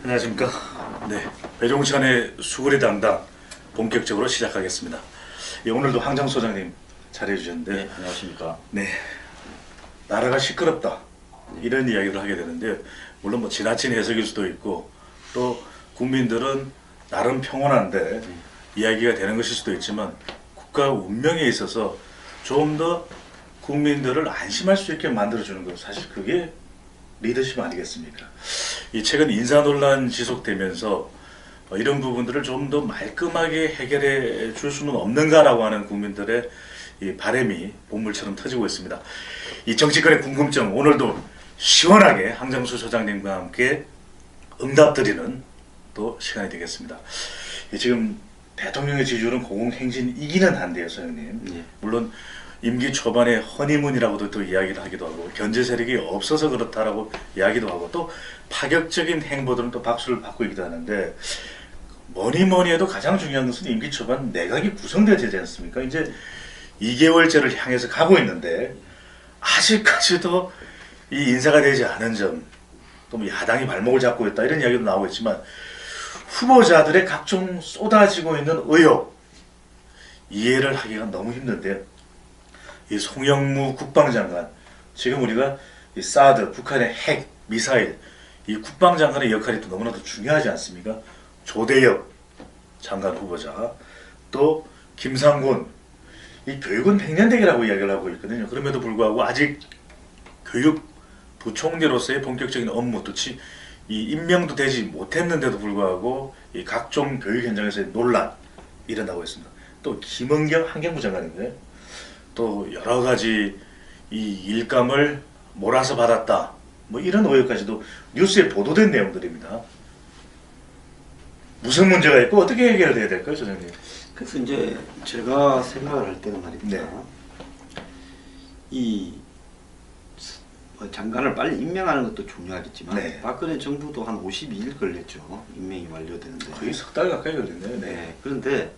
안녕하십니까. 네, 배종찬의 수구리 담당 본격적으로 시작하겠습니다. 예, 오늘도 황장 소장님 잘해 주셨는데, 네, 안녕하십니까. 네, 나라가 시끄럽다 이런 이야기를 하게 되는데, 물론 뭐 지나친 해석일 수도 있고 또 국민들은 나름 평온한데 이야기가 되는 것일 수도 있지만, 국가 운명에 있어서 좀 더 국민들을 안심할 수 있게 만들어주는 것, 사실 그게 리더십 아니겠습니까? 이 최근 인사 논란 지속되면서 이런 부분들을 좀 더 말끔하게 해결해 줄 수는 없는가라고 하는 국민들의 이 바람이 본물처럼 터지고 있습니다. 이 정치권의 궁금증, 오늘도 시원하게 황장수 소장님과 함께 응답드리는 또 시간이 되겠습니다. 지금 대통령의 지지율은 공공행진이기는 한데요, 소장님. 예. 물론 임기 초반에 허니문이라고도 또 이야기를 하기도 하고, 견제 세력이 없어서 그렇다라고 이야기도 하고, 또 파격적인 행보들은 또 박수를 받고 있기도 하는데, 뭐니 해도 가장 중요한 것은 임기 초반 내각이 구성되지 않습니까? 이제 2개월째를 향해서 가고 있는데 아직까지도 이 인사가 되지 않은 점, 또 뭐 야당이 발목을 잡고 있다 이런 이야기도 나오고 있지만, 후보자들의 각종 쏟아지고 있는 의혹 이해를 하기가 너무 힘든데요. 이 송영무 국방장관, 지금 우리가 이 사드, 북한의 핵, 미사일, 이 국방장관의 역할이 또 너무나도 중요하지 않습니까? 조대엽 장관 후보자, 또 김상곤, 이 교육은 백년대계라고 이야기를 하고 있거든요. 그럼에도 불구하고 아직 교육부총리로서의 본격적인 업무, 또 이 임명도 되지 못했는데도 불구하고 이 각종 교육 현장에서의 논란 일어나고 있습니다. 또 김은경 환경부 장관인데, 또 여러 가지 이 일감을 몰아서 받았다, 뭐 이런 의혹까지도 뉴스에 보도된 내용들입니다. 무슨 문제가 있고 어떻게 해결돼야 될까요, 소장님? 그래서 이제 제가 생각을 할 때는 말입니다. 네. 이 장관을 빨리 임명하는 것도 중요하겠지만, 네. 박근혜 정부도 한 52일 걸렸죠. 임명이 완료되는데. 거의 석 달 가까이 걸렸네요. 네. 그런데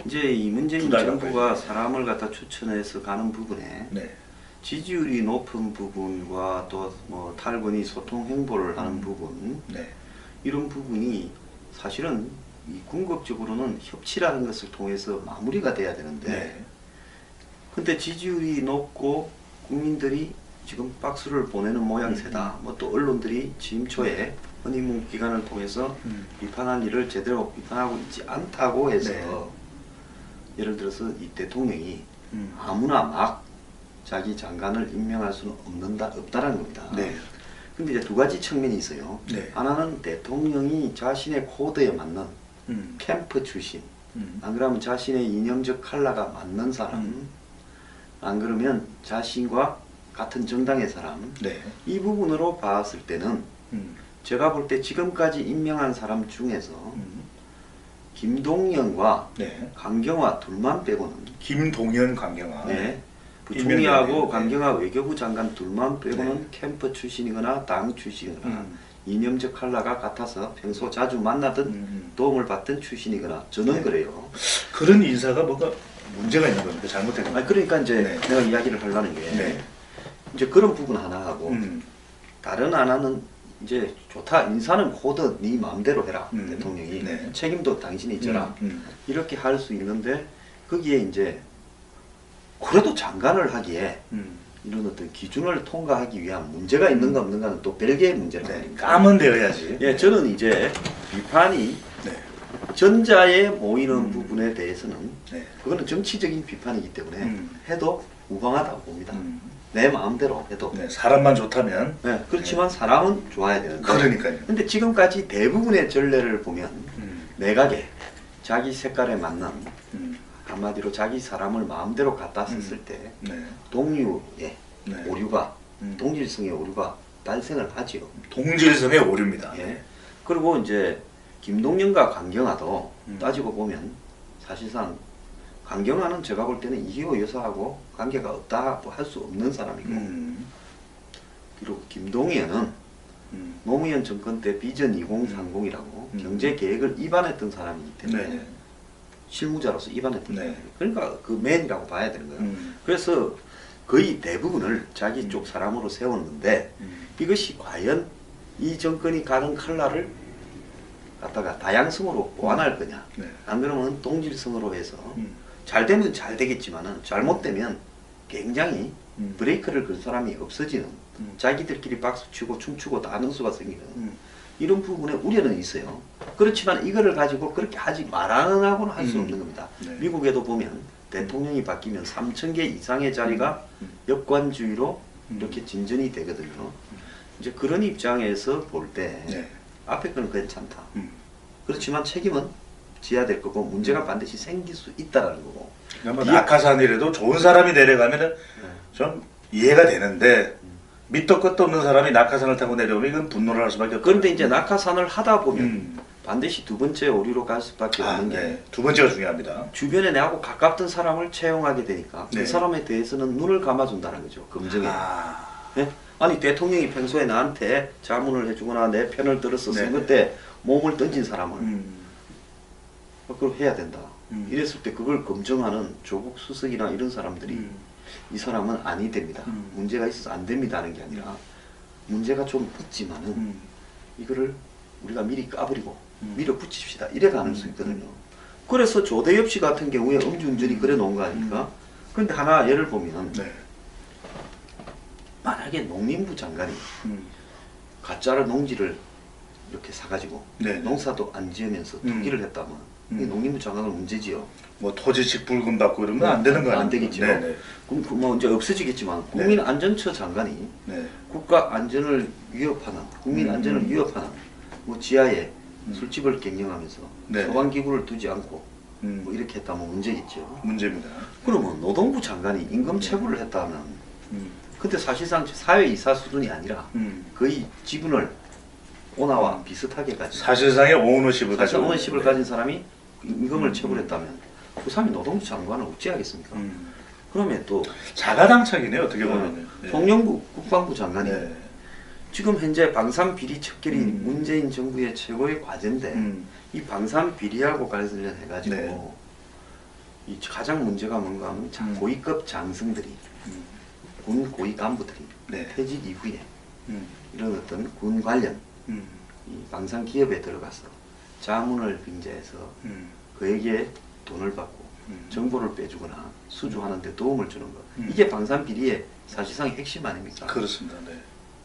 이제 이 문재인 정부가 사람을 갖다 추천해서 가는 부분에 네. 지지율이 높은 부분과 또 뭐 탈건이 소통 행보를 하는 부분, 네. 이런 부분이 사실은 이 궁극적으로는 협치라는 것을 통해서 마무리가 돼야 되는데, 네. 근데 지지율이 높고 국민들이 지금 박수를 보내는 모양새다. 뭐 또 언론들이 취임 초에 허니문 기간을 통해서 비판할 일을 제대로 비판하고 있지 않다고 해서, 네. 예를 들어서 이 대통령이 아무나 막 자기 장관을 임명할 수는 없다라는 겁니다. 네. 근데 이제 두 가지 측면이 있어요. 네. 하나는 대통령이 자신의 코드에 맞는 캠프 출신, 안 그러면 자신의 이념적 컬러가 맞는 사람, 안 그러면 자신과 같은 정당의 사람, 네. 이 부분으로 봤을 때는 제가 볼 때 지금까지 임명한 사람 중에서 김동연과 네. 강경화 둘만 빼고는, 김동연, 강경화. 네, 부총리하고 임명되네요. 강경화 외교부 장관 둘만 빼고는 네. 캠프 출신이거나 당 출신이거나 이념적 컬러가 같아서 평소 자주 만나던 도움을 받던 출신이거나, 저는 네. 그래요. 그런 인사가 뭔가 문제가 있는 겁니까? 잘못된 겁니까? 그러니까 이제 네. 내가 이야기를 하려는 게, 네. 이제 그런 부분 하나하고 다른 하나는, 이제 좋다, 인사는 코드 네 마음대로 해라. 대통령이 네. 책임도 당신이 져라. 이렇게 할 수 있는데, 거기에 이제 그래도 장관을 하기에 이런 어떤 기준을 통과하기 위한 문제가 있는가 없는가는 또 별개의 문제란 네. 말입니다. 까면 되어야지. 예, 저는 이제 비판이 네. 전자에 모이는 부분에 대해서는 네. 그거는 정치적인 비판이기 때문에 해도 무방하다고 봅니다. 내 마음대로 해도. 네. 사람만 좋다면. 네, 그렇지만 사람은 좋아야 되는데. 그러니까요. 근데 지금까지 대부분의 전례를 보면 내각에 자기 색깔에 맞는, 한마디로 자기 사람을 마음대로 갖다 썼을 때 네. 동료의 네. 오류가, 동질성의 오류가 발생을 하지요. 동질성의 오류입니다. 예. 그리고 이제 김동연과 강경화도 따지고 보면 사실상 강경화는 제가 볼 때는 이희호 여사하고 관계가 없다고 할 수 없는 사람이고, 그리고 김동연은 노무현 정권 때 비전 2030이라고 경제 계획을 입안했던 사람이기 때문에 네. 실무자로서 입안했던 네. 사람이에요. 그러니까 그 맨이라고 봐야 되는 거예요. 그래서 거의 대부분을 자기 쪽 사람으로 세웠는데, 이것이 과연 이 정권이 가는 칼날을 갖다가 다양성으로 보완할 거냐. 네. 안 그러면 동질성으로 해서 음. 잘 되면 잘 되겠지만은 잘못되면 굉장히 브레이크를 건 사람이 없어지는 자기들끼리 박수 치고 춤추고 다 하는 수가 생기는 이런 부분에 우려는 있어요. 그렇지만 이거를 가지고 그렇게 하지 말라고는 할 수 없는 겁니다. 네. 미국에도 보면 대통령이 바뀌면 3,000개 이상의 자리가 역관주의로 이렇게 진전이 되거든요. 이제 그런 입장에서 볼 때 네. 앞에 거는 괜찮다. 그렇지만 책임은 져야 될 거고 문제가 반드시 생길 수 있다라는 거고. 그러니까 뭐 낙하산이라도 좋은 사람이 내려가면은 좀 이해가 되는데 밑도 끝도 없는 사람이 낙하산을 타고 내려오면 이건 분노를 할 수밖에 없고. 그런데 이제 낙하산을 하다 보면 반드시 두 번째 오리로 갈 수밖에 없는 게 네. 두 번째가 중요합니다. 주변에 내하고 가깝던 사람을 채용하게 되니까 네. 그 사람에 대해서는 눈을 감아준다는 거죠. 검증에. 아, 예? 아니 대통령이 평소에 나한테 자문을 해주거나 내 편을 들어서 네. 선거 때 몸을 던진 사람을 그걸 해야 된다. 이랬을 때 그걸 검증하는 조국 수석이나 이런 사람들이 이 사람은 아니 됩니다. 문제가 있어서 안 됩니다 하는 게 아니라 문제가 좀 있지만은 이거를 우리가 미리 까버리고 밀어붙입시다 이래 가는 수 있거든요. 그래서 조대엽 씨 같은 경우에 음주운전이 그래 놓은 거 아닙니까? 그런데 하나 예를 보면 네. 만약에 농림부 장관이 가짜로 농지를 이렇게 사가지고 네. 농사도 안 지으면서 투기를 했다면 이 농림부 장관은 문제지요. 뭐 토지직 불금 받고 이러면 안 되는 거 아니에요? 안 되겠죠. 네네. 그럼 뭐 이제 없어지겠지만 국민안전처 장관이 네. 국가 안전을 위협하는 국민 안전을 위협하는 뭐 지하에 술집을 경영하면서 네. 소방기구를 두지 않고 뭐 이렇게 했다면 문제겠죠. 문제입니다. 그러면 노동부 장관이 임금 체불을 했다면 근데 사실상 사회이사 수준이 아니라 거의 지분을 오나와 비슷하게 가진 사실상의 오너십을 사실 가지고 오너십을 가진 사람이 임금을 체불했다면 그 사람이 노동부 장관을 어찌하겠습니까? 그러면 또 자가당착이네요 어떻게 보면. 네. 송영구 국방부 장관이 네. 지금 현재 방산 비리 척결이 문재인 정부의 최고의 과제인데 이 방산 비리하고 관련해 가지고 네. 이 가장 문제가 뭔가 하면 고위급 장성들이 군 고위 간부들이 네. 퇴직 이후에 이런 어떤 군 관련 이 방산 기업에 들어가서 자문을 빙자해서 그에게 돈을 받고 정보를 빼주거나 수주하는 데 도움을 주는 것 이게 방산 비리의 사실상 핵심 아닙니까? 그렇습니다. 네.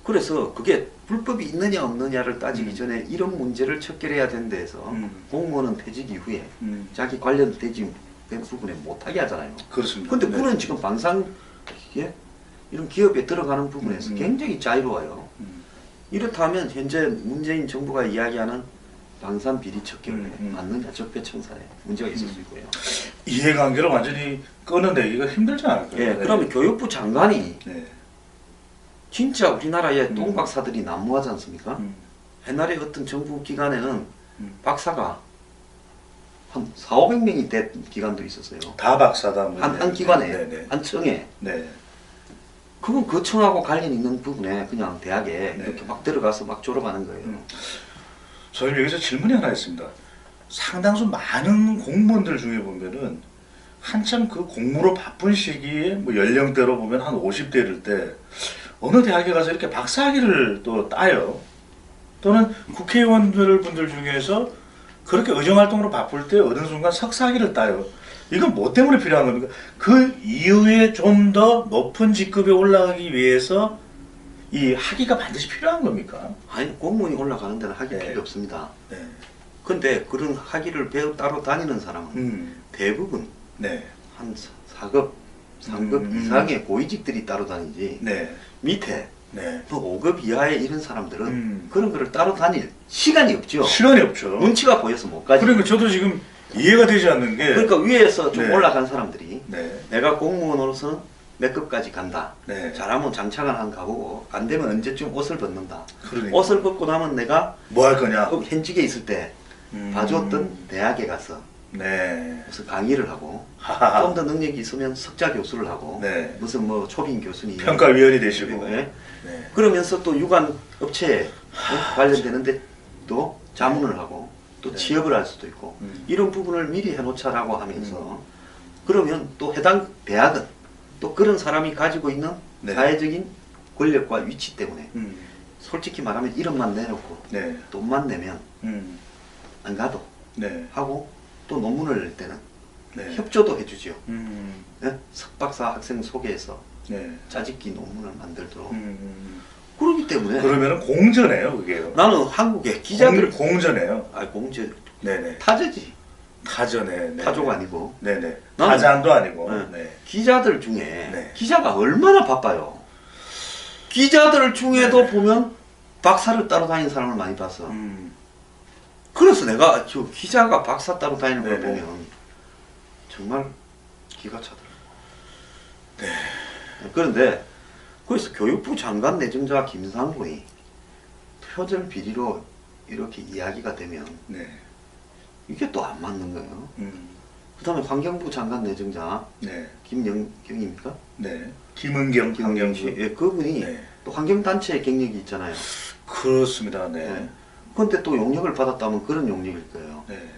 그래서 그게 불법이 있느냐 없느냐를 따지기 전에 이런 문제를 척결해야 되는 데에서 공무원은 퇴직 이후에 자기 관련된 부분에 못하게 하잖아요. 그렇습니다. 근데 네. 군은 지금 방산 이런 기업에 들어가는 부분에서 굉장히 자유로워요. 이렇다면 현재 문재인 정부가 이야기하는 방산 비리 척결에 맞느냐 적폐청산에 문제가 있을 수 있고요. 이해관계를 완전히 끊어내기가 힘들지 않을까요? 예, 그러면 교육부 장관이 네. 진짜 우리나라에 똥박사들이 난무하지 않습니까? 옛날에 어떤 정부 기관에는 박사가 한 4,500명이 된 기관도 있었어요. 다 박사다. 뭐. 한 기관에, 네, 네. 한 청에. 네. 그건 그 청하고 관련 있는 부분에 그냥 대학에 네. 이렇게 막 들어가서 막 졸업하는 거예요. 저는 여기서 질문이 하나 있습니다. 상당수 많은 공무원들 중에 보면은 한참 그 공무로 바쁜 시기에 뭐 연령대로 보면 한 50대 이럴 때 어느 대학에 가서 이렇게 박사학위를 또 따요. 또는 국회의원들 분들 중에서 그렇게 의정활동으로 바쁠 때 어느 순간 석사학위를 따요. 이건 뭐 때문에 필요한 겁니까? 그 이후에 좀 더 높은 직급에 올라가기 위해서 이 학위가 반드시 필요한 겁니까? 아니 공무원이 올라가는 데는 학위 네. 필요 없습니다. 네. 근데 그런 학위를 따로 다니는 사람은 대부분 네. 한 4급, 3급 이상의 고위직들이 따로 다니지 네. 밑에 네. 뭐 5급 이하의 이런 사람들은 그런 거를 따로 다닐 시간이 없죠. 시간이 없죠. 눈치가 보여서 못 가지. 그러니까 저도 지금 이해가 되지 않는 게 그러니까 위에서 좀 네. 올라간 사람들이 네. 내가 공무원으로서는 몇 급까지 간다. 네. 잘하면 장차관 한 가보고 안 되면 언제쯤 옷을 벗는다. 그러니까. 옷을 벗고 나면 내가 뭐 할 거냐? 현직에 있을 때 봐줬던 대학에 가서 네. 무슨 강의를 하고 하하하. 좀 더 능력이 있으면 석자 교수를 하고 네. 무슨 뭐 초빙 교수님 평가위원이 되시고. 네. 네. 그러면서 또 유관 업체에 관련되는데 또 자문을 하고 또 네. 취업을 할 수도 있고 이런 부분을 미리 해놓자라고 하면서 그러면 또 해당 대학은 또 그런 사람이 가지고 있는 네. 사회적인 권력과 위치 때문에 솔직히 말하면 1억만 내놓고 네. 돈만 내면 음. 안 가도 네. 하고 또 논문을 낼 때는 네. 협조도 해주지요. 음. 네? 석박사 학생 소개해서 네. 짜집기 논문을 만들도록 음. 그렇기 때문에 그러면은 공전해요, 그게요. 나는 한국의 기자들 공전해요. 공제 네네. 타저지 타전에. 네. 타조가 아니고 네네. 나는- 타잔도 아니고. 네. 네. 기자들 중에 네. 기자가 얼마나 바빠요. 기자들 중에도 네. 보면 박사를 따라다니는 사람을 많이 봤어. 음. 그래서 내가 저 기자가 박사 따로 다니는 걸 네네. 보면 정말 기가 차더라. 네. 그런데 거기서 교육부 장관 내정자 김상곤이 표절 비리로 이렇게 이야기가 되면 네. 이게 또 안 맞는 거예요. 음. 그 다음에 환경부 장관 내정자 네. 김영경입니까? 네. 김은경 김영경 환경부. 예, 그분이 네. 또 환경단체 경력이 있잖아요. 그렇습니다. 네. 네. 그런데 또 용역을 받았다면 그런 용역일 거예요. 네.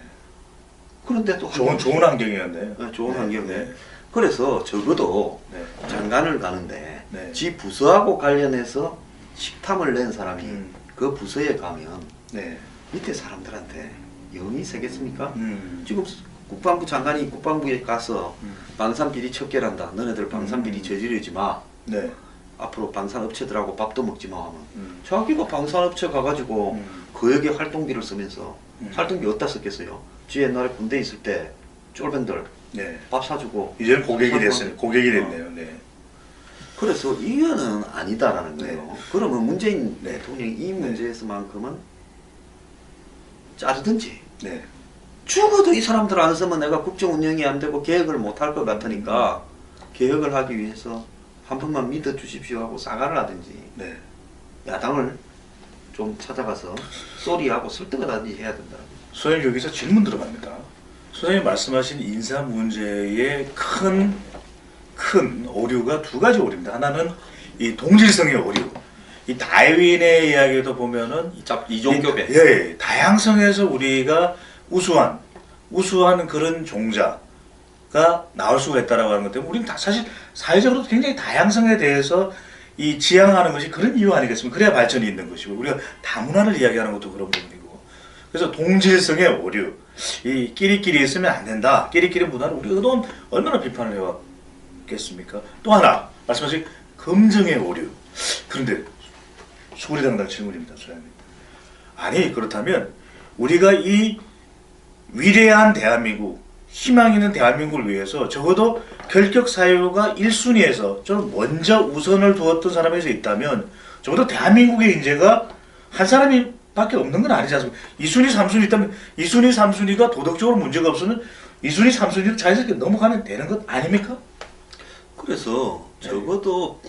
그런데 또 좋은 환경이었네요. 네, 좋은 네. 환경에. 네. 그래서 적어도 네. 장관을 가는데 네. 지 부서하고 관련해서 식탐을 낸 사람이 음. 그 부서에 가면 네. 밑에 사람들한테 영이 세겠습니까? 음. 지금 국방부 장관이 국방부에 가서 음. 방산비리 척결한다. 너네들 방산비리 저지르지 마. 네. 앞으로 방산업체들하고 밥도 먹지 마 하면 음. 자기가 방산업체 가가지고 음. 그에게 활동비를 쓰면서 음. 활동비 어디다 썼겠어요? 지 옛날에 군대 있을 때 쫄밴들 네. 밥 사주고 이제는 고객이 사고. 됐어요. 고객이 됐네요. 네. 그래서 이거는 아니다라는 거예요. 그러면 문재인 네. 대통령이 이 문제에서만큼은 자르든지 네. 죽어도 이 사람들 안 쓰면 내가 국정 운영이 안 되고 개혁을 못 할 것 같으니까 개혁을 하기 위해서 한 번만 믿어 주십시오 하고 사과를 하든지 네. 야당을 좀 찾아가서 쏘리하고 설득을 하든지 해야 된다. 선생님 여기서 질문 들어갑니다. 선생님 말씀하신 인사 문제의 큰 오류가 두 가지 오류입니다. 하나는 이 동질성의 오류. 이 다윈의 이야기도 보면은 이종교배. 예, 다양성에서 우리가 우수한 그런 종자가 나올 수가 있다라고 하는 것 때문에 우리는 사실 사회적으로 굉장히 다양성에 대해서 이 지향하는 것이 그런 이유 아니겠습니까? 그래야 발전이 있는 것이고 우리가 다문화를 이야기하는 것도 그런 부분이고 그래서 동질성의 오류 이 끼리끼리 있으면 안 된다. 끼리끼리 문화를 우리가 그동안 얼마나 비판을 해왔겠습니까? 또 하나 말씀하신 검증의 오류. 그런데 수구리당당 질문입니다. 소장님. 아니 그렇다면 우리가 이 위대한 대한민국 희망 있는 대한민국을 위해서 적어도 결격 사유가 1순위에서 좀 먼저 우선을 두었던 사람에서 있다면 적어도 대한민국의 인재가 한 사람이 밖에 없는 건 아니지 않습니까? 2순위, 3순위 있다면 2순위, 3순위가 도덕적으로 문제가 없으면 2순위, 3순위로 자연스럽게 넘어가면 되는 것 아닙니까? 그래서 네. 적어도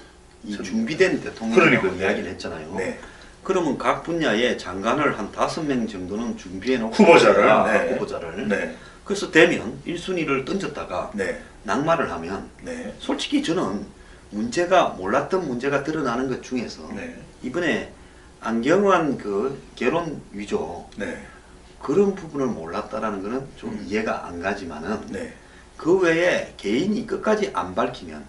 이 준비된 대통령이라고 그러니까요. 이야기를 했잖아요. 네. 그러면 각 분야에 장관을 한 5명 정도는 준비해놓고 후보자를. 후보자를. 네. 그래서 되면 1순위를 던졌다가 네. 낙마를 하면 네. 솔직히 저는 몰랐던 문제가 드러나는 것 중에서 네. 이번에 안경환 그 결혼 위조 네. 그런 부분을 몰랐다라는 거는 좀 이해가 안 가지만은 네. 그 외에 개인이 끝까지 안 밝히면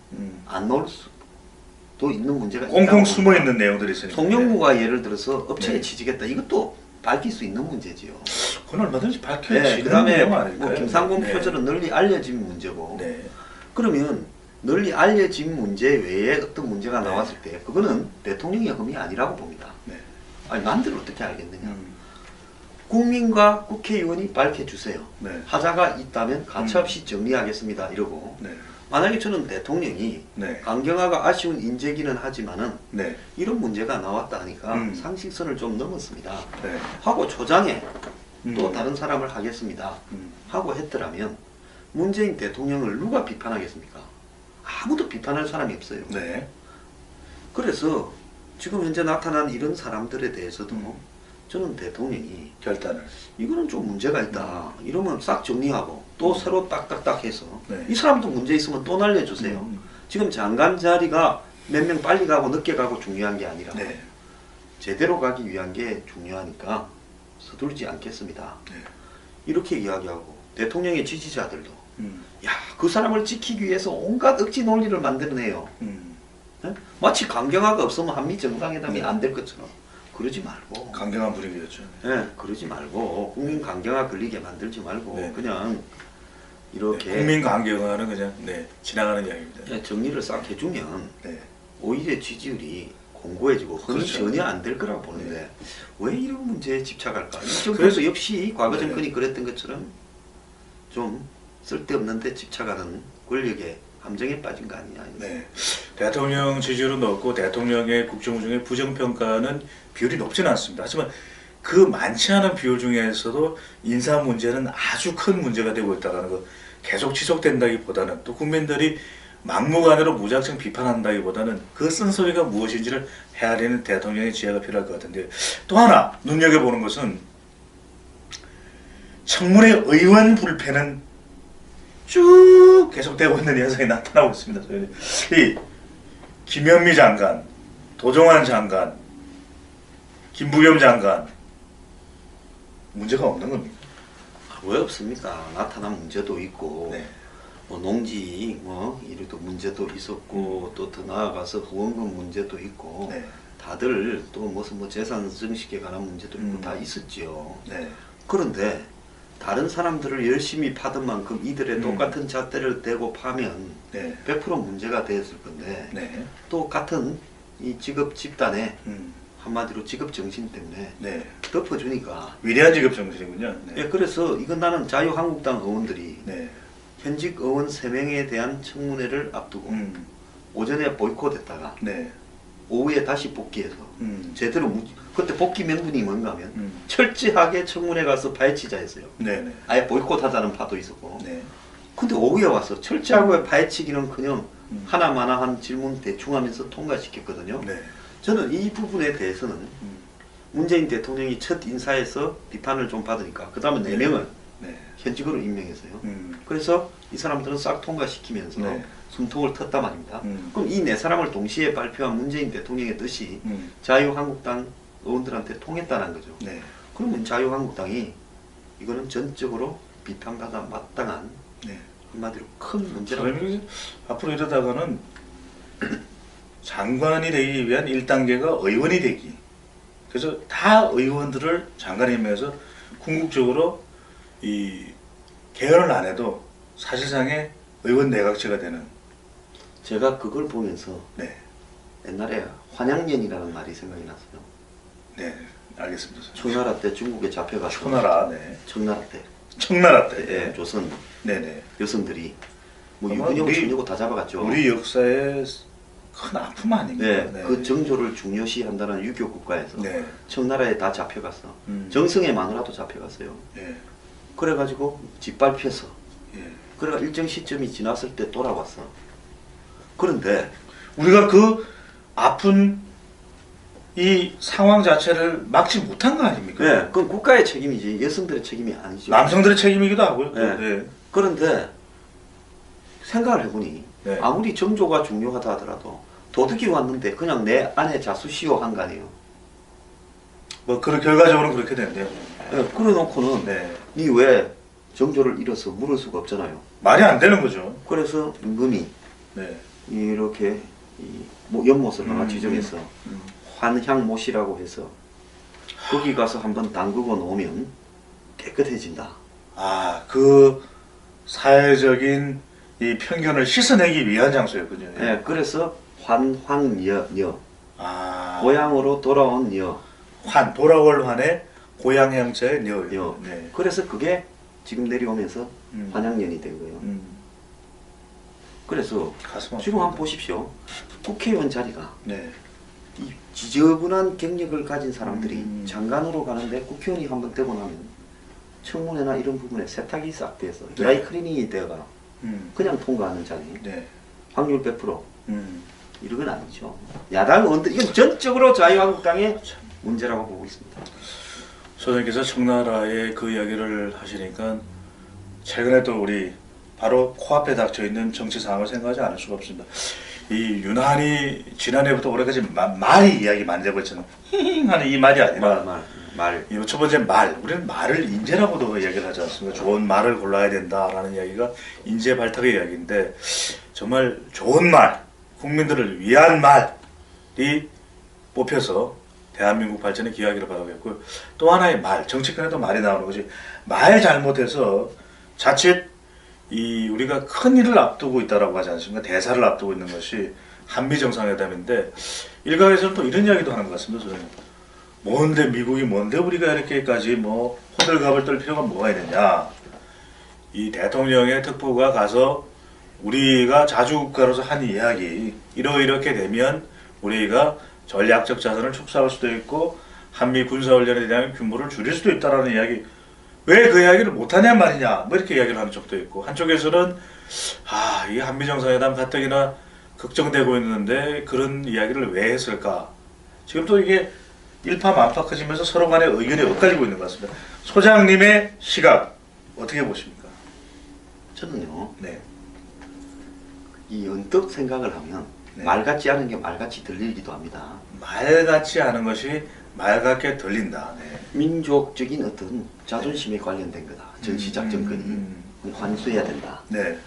안 나올 수도 있는 문제가 꽁꽁 있다고 숨어 봅니다. 있는 내용들이 있으니까. 송영무가 예를 들어서 업체에 네. 취직했다. 이것도 밝힐 수 있는 문제지요. 그건 얼마든지 밝혀지는 네, 그다음에 내용 아닐까요? 뭐 김상곤 네. 표절은 널리 알려진 문제고. 네. 그러면 널리 알려진 문제 외에 어떤 문제가 네. 나왔을 때 그거는 대통령의 흠이 아니라고 봅니다. 네. 아니 남들 어떻게 알겠느냐. 음. 국민과 국회의원이 밝혀주세요. 네. 하자가 있다면 가차없이 정리하겠습니다. 이러고 네. 만약에 저는 대통령이 네. 강경화가 아쉬운 인재기는 하지만은 네. 이런 문제가 나왔다 하니까 음. 상식선을 좀 넘었습니다. 네. 하고 조장에 또 음. 다른 사람을 하겠습니다. 음. 하고 했더라면 문재인 대통령을 누가 비판하겠습니까? 아무도 비판할 사람이 없어요. 네. 그래서 지금 현재 나타난 이런 사람들에 대해서도 저는 대통령이 결단을. 이거는 좀 문제가 있다. 이러면 싹 정리하고 또 새로 딱딱딱 해서 네. 이 사람도 문제 있으면 또 날려주세요. 지금 장관 자리가 몇 명 빨리 가고 늦게 가고 중요한 게 아니라 네. 제대로 가기 위한 게 중요하니까 서둘지 않겠습니다. 네. 이렇게 이야기하고 대통령의 지지자들도 음. 야, 그 사람을 지키기 위해서 온갖 억지 논리를 만들어내요. 네? 마치 강경화가 없으면 한미 정상회담이 안 될 것처럼 그러지 말고. 강경한 분위기였죠. 네, 그러지 말고 국민 강경화 걸리게 만들지 말고 네. 그냥 이렇게 국민 강경화는 그냥 지나가는 이야기입니다. 네, 정리를 싹 해주면 네. 오히려 지지율이 공고해지고 흔히 그렇죠. 전혀 안 될 거라고 보는데 왜 이런 문제에 집착할까? 이 그래서- 정부에서 역시 과거 네. 정권이 그랬던 것처럼 좀 쓸데없는 데 집착하는 권력의 함정에 빠진 거 아니냐. 네. 대통령 지지율은 높고 대통령의 국정 중에 부정평가는 비율이 높지는 않습니다. 하지만 그 많지 않은 비율 중에서도 인사 문제는 아주 큰 문제가 되고 있다는 거 계속 지속된다기보다는 또 국민들이 막무가내로 무작정 비판한다기보다는 그 쓴소리가 무엇인지를 헤아리는 대통령의 지혜가 필요할 것 같은데 또 하나 눈여겨보는 것은 청문회 의원 불패는 쭉 계속되고 있는 현상이 나타나고 있습니다. 이 김현미 장관, 도종환 장관, 김부겸 장관 문제가 없는 겁니까? 왜 없습니까? 나타난 문제도 있고 네. 뭐 농지 뭐 이래도 문제도 있었고 또 더 나아가서 후원금 문제도 있고 네. 다들 또 무슨 뭐 재산 증식에 관한 문제도 있고 다 있었지요. 네. 그런데 다른 사람들을 열심히 파던 만큼 이들의 똑같은 잣대를 대고 파면 네. 100% 문제가 되었을 건데 네. 또 같은 이 직업 집단의 음. 한마디로 직업 정신 때문에 네. 덮어주니까 위대한 직업 정신이군요. 네. 예, 그래서 이건 나는 자유한국당 의원들이 네. 현직 의원 3명에 대한 청문회를 앞두고 음. 오전에 보이콧했다가 네. 오후에 다시 복귀해서 제대로 그때 복귀 명분이 뭔가 하면 철저하게 청문회 가서 파헤치자 했어요. 네. 네. 아예 보이콧하자는 파도 있었고 네. 근데 오후에 와서 철저하게 파헤치기는커녕 하나마나한 질문 대충 하면서 통과시켰거든요. 네. 저는 이 부분에 대해서는 문재인 대통령이 첫 인사에서 비판을 좀 받으니까 그 다음에 4명을 네. 현직으로 임명했어요. 그래서 이 사람들은 싹 통과시키면서 네. 숨통을 텄단 말입니다. 그럼 이 4사람을 동시에 발표한 문재인 대통령의 뜻이 자유한국당 의원들한테 통했다는 거죠. 네. 그러면 자유한국당이 이거는 전적으로 비판받아 마땅한 네. 한마디로 큰 문제라고. 저희는 앞으로 이러다가는 장관이 되기 위한 1단계가 의원이 되기. 그래서 다 의원들을 장관에 임명해서 궁극적으로 이 개헌을 안 해도 사실상의 의원 내각제가 되는. 제가 그걸 보면서 네. 옛날에 환양년이라는 말이 생각이 났어요. 네. 알겠습니다. 청나라 때 중국에 잡혀가서 초나라. 네. 청나라 때 청나라 때. 예, 조선 네네. 여성들이 뭐 아마 유부녀고 우리- 처녀고 다 잡아갔죠. 우리 역사의 큰 아픔 아닙니까? 네, 그 정조를 중요시한다는 유교 국가에서 네. 청나라에 다 잡혀갔어. 정성의 마누라도 잡혀갔어요. 예. 그래가지고 짓밟혀서 예. 그래가 일정 시점이 지났을 때 돌아왔어. 그런데 우리가 그 아픈 이 상황 자체를 막지 못한 거 아닙니까? 네, 그건 국가의 책임이지 여성들의 책임이 아니죠. 남성들의 책임이기도 하고요. 네. 네. 그런데 생각을 해보니 네. 아무리 정조가 중요하다 하더라도 도둑이 왔는데 그냥 내 아내 자수시오 한 거 아니에요. 뭐 그런 결과적으로는 그렇게 되는데요. 네, 그래놓고는 네. 니 왜 정조를 잃어서 물을 수가 없잖아요. 말이 안 되는 거죠. 그래서 임금이 네. 이렇게 뭐 연못을 하나 지정해서 환향못이라고 해서 거기 가서 한번 담그고 놓으면 깨끗해진다. 아, 그 사회적인 이 편견을 씻어내기 위한 장소였군요. 네, 그래서 환황여 아, 고향으로 돌아온 여. 돌아올 환의 고향 형체의 여. 여. 네. 그래서 그게 지금 내려오면서 환양년이 된 거예요. 그래서 가슴 지금 아픕니다. 한번 보십시오. 국회의원 자리가 네. 이 지저분한 경력을 가진 사람들이 장관으로 가는데 국회의원이 한번 되고 나면 청문회나 이런 부분에 세탁이 싹 돼서 네. 드라이 클리닝이 되어가 그냥 통과하는 자리. 네. 확률 100% 이런 건 아니죠. 야당 의원들 이건 전적으로 자유한국당의 문제라고 보고 있습니다. 소장님께서 청나라의 그 이야기를 하시니까 최근에 또 우리 바로 코앞에 닥쳐 있는 정치 상황을 생각하지 않을 수가 없습니다. 이 유난히 지난해부터 올해까지 말이 이야기 많이 되고 있잖아요. 힝 하는 이 말이 아니라 말. 이 첫 번째 말. 우리는 말을 인재라고도 이야기를 하지 않습니까? 좋은 말을 골라야 된다라는 이야기가 인재 발탁의 이야기인데 정말 좋은 말, 국민들을 위한 말이 뽑혀서 대한민국 발전에 기여하기를 바라겠고 또 하나의 말, 정치권에도 말이 나오는 것이 말 잘못해서 자칫 우리가 큰 일을 앞두고 있다라고 하지 않습니까? 대사를 앞두고 있는 것이 한미 정상회담인데 일각에서는 또 이런 이야기도 하는 것 같습니다. 저는 뭔데 미국이 뭔데 우리가 이렇게까지 뭐 호들갑을 떨 필요가 뭐가 있느냐. 이 대통령의 특보가 가서 우리가 자주국가로서 한 이야기 이렇게 되면 우리가 전략적 자산을 축소할 수도 있고 한미 군사훈련에 대한 규모를 줄일 수도 있다라는 이야기 왜 그 이야기를 못하냐 말이냐 뭐 이렇게 이야기를 하는 쪽도 있고 한쪽에서는 이 한미 정상회담 가뜩이나 걱정되고 있는데 그런 이야기를 왜 했을까 지금 또 이게 일파만파 커지면서 서로 간의 의견이 엇갈리고 있는 것 같습니다. 소장님의 시각 어떻게 보십니까? 저는요. 네. 이 언뜻 생각을 하면 네. 말 같지 않은 게 말 같이 들리기도 합니다. 말 같지 않은 것이 말 같게 들린다. 네. 민족적인 어떤 자존심에 관련된 거다. 전시작전권이 환수해야 된다. 네.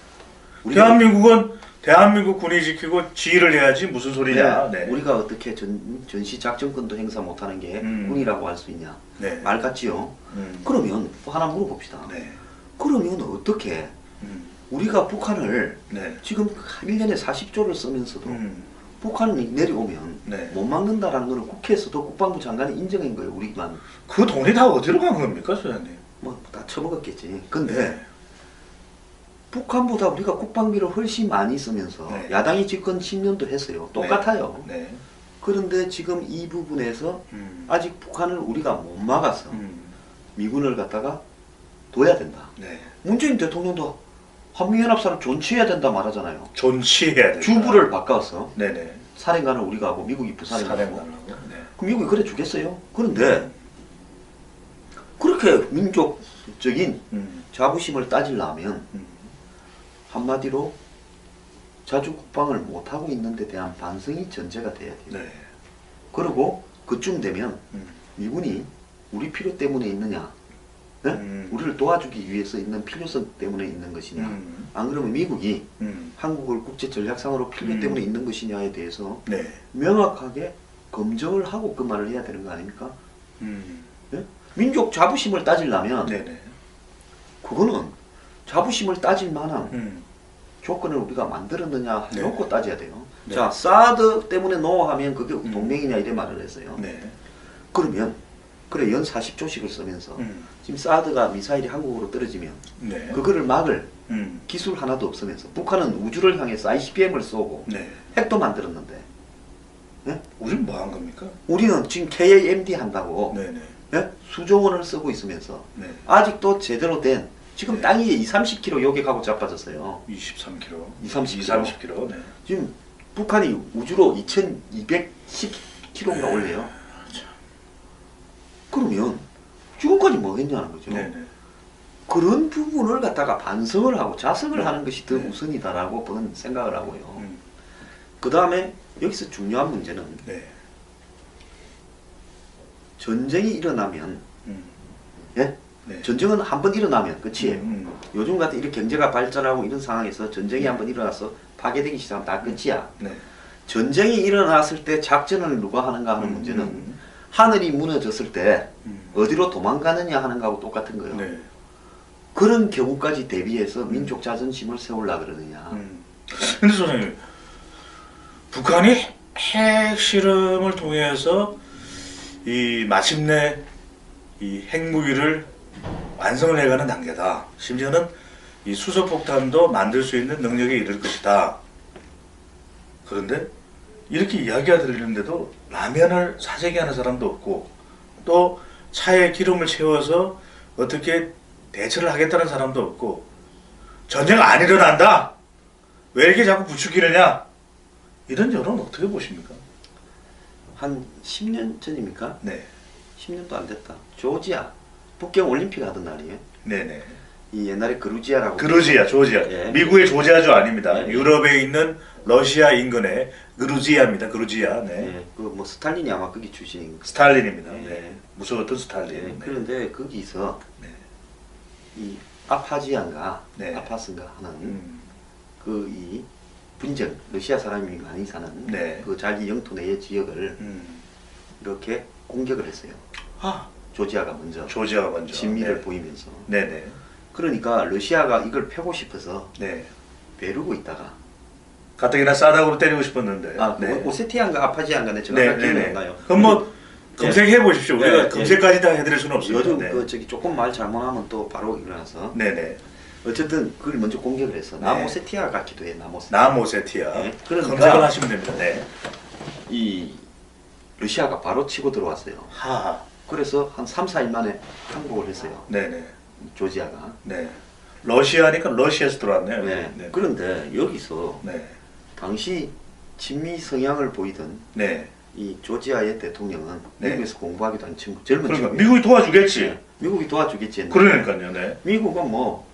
우리가, 대한민국은 대한민국 군이 지키고 지휘를 해야지 무슨 소리냐. 네. 우리가 어떻게 전시작전권도 행사 못하는 게 군이라고 할 수 있냐. 네. 말 같지요. 그러면 또 하나 물어봅시다. 네. 그러면 어떻게 우리가 북한을 네. 지금 1년에 40조를 쓰면서도 북한이 내려오면 네. 못 막는다라는 것을 국회에서도 국방부 장관이 인정한 거예요. 우리만 그 돈이 다 어디로 간 겁니까, 소장님? 뭐 다 처먹었겠지. 근데 네. 북한보다 우리가 국방비를 훨씬 많이 쓰면서 네. 야당이 집권 10년도 했어요. 똑같아요. 네. 그런데 지금 이 부분에서 음. 아직 북한을 우리가 못 막아서 음. 미군을 갖다가 둬야 된다. 네. 문재인 대통령도 한미연합사를 존치해야 된다 말하잖아요. 존치해야 된다. 주부를 바꿔서 네네. 사령관을 우리가 하고 미국이 부사령관 하고 사령관하고. 네. 그럼 미국이 그래 주겠어요? 그런데 그렇게 민족적인 자부심을 따지려면 한마디로 자주국방을 못하고 있는 데 대한 반성이 전제가 돼야 돼요. 네. 그리고 그쯤 되면 미군이 우리 필요 때문에 있느냐, 네? 우리를 도와주기 위해서 있는 필요성 때문에 있는 것이냐, 안 그러면 미국이 한국을 국제 전략상으로 필요 때문에 있는 것이냐에 대해서 네. 명확하게 검증을 하고 그 말을 해야 되는 거 아닙니까? 네? 민족 자부심을 따지려면 네네. 그거는 자부심을 따질 만한 조건을 우리가 만들었느냐 네. 놓고 따져야 돼요. 네. 자, 사드 때문에 노하면 그게 동맹이냐 이래 말을 했어요. 네. 그러면 그래 연 40조씩을 쓰면서 지금 사드가 미사일이 한국으로 떨어지면 네. 그거를 막을 음. 기술 하나도 없으면서 북한은 우주를 향해서 ICBM을 쏘고 네. 핵도 만들었는데 우리는 뭐 한 겁니까? 우리는 지금 KAMD 한다고 네네. 예? 수조 원을 쓰고 있으면서 네. 아직도 제대로 된 지금 네. 땅이 2-30km 여기 가고 자빠졌어요. 23km. 30km. 네. 지금 북한이 우주로 2210km가 올려요. 그러면 지금까지 뭐 했냐는 거죠. 네네. 그런 부분을 갖다가 반성을 하고 자성을 네. 하는 것이 더 네. 우선이다라고 저는 생각을 하고요. 그 다음에 여기서 중요한 문제는 네. 전쟁이 일어나면 예? 네. 전쟁은 한번 일어나면 끝이에요. 요즘 같은 이렇게 경제가 발전하고 이런 상황에서 전쟁이 한번 일어나서 파괴되기 시작하면 다 끝이야. 네. 전쟁이 일어났을 때 작전을 누가 하는가 하는 문제는 하늘이 무너졌을 때 어디로 도망가느냐 하는 거하고 똑같은 거예요. 네. 그런 경우까지 대비해서 민족 자존심을 세우려고 그러느냐. 근데 소장님, 북한이 핵실험을 통해서 마침내 이 핵무기를 완성을 해가는 단계다. 심지어는 이 수소폭탄도 만들 수 있는 능력에 이를 것이다. 그런데 이렇게 이야기가 들리는데도 라면을 사재기 하는 사람도 없고 또 차에 기름을 채워서 어떻게 대처를 하겠다는 사람도 없고 전쟁 안 일어난다. 왜 이렇게 자꾸 부추기느냐. 이런 여론 어떻게 보십니까? 한 10년 전입니까? 네. 10년도 안 됐다. 조지아 북경 올림픽 하던 날이에요. 네네. 이 옛날에 그루지아라고. 조지아. 예. 미국의 조지아주 아닙니다. 예. 유럽에 있는 러시아 인근의 그루지아입니다. 그루지아. 네. 예, 그 뭐 스탈린이 아마 거기 출신인 거. 스탈린입니다. 예. 네. 무서웠던 스탈린. 예, 네. 그런데 거기서 네. 이 아파지안가 네. 아파스인가 하는 그 이 러시아 사람이 많이 사는 네. 그 자기 영토 내의 지역을 이렇게 공격을 했어요. 아, 조지아가 먼저 조지아가 먼저. 친미를 네. 보이면서. 네네. 그러니까 러시아가 이걸 펴고 싶어서 네. 벼르고 있다가 가뜩이나 싸다구로 때리고 싶었는데. 네. 오세티안가 아파지안가 내 네, 정확하게 네, 기억이 네. 안 나요. 그럼 뭐 검색해 보십시오. 네, 우리가 네. 검색까지 다 해드릴 수는 없습니다. 요즘 네. 그 저기 조금 말 잘못하면 또 바로 일어나서 네네. 어쨌든 그걸 먼저 공격을 했어. 네. 남오세티아 같기도 해. 남오세티아. 남오세티아. 네, 그러니까 검색을 하시면 됩니다. 네. 이 러시아가 바로 치고 들어왔어요. 하하. 그래서 한 3, 4일 만에 항복을 했어요. 네네. 조지아가. 네. 러시아니까 러시아에서 들어왔네요. 네. 네. 그런데 여기서 네. 당시 친미 성향을 보이던 네. 이 조지아의 대통령은 네. 미국에서 공부하기도 한 친구, 젊은 그러니까 친구. 미국이 도와주겠지. 네. 미국이 도와주겠지. 했는데 그러니까요. 네. 미국은 뭐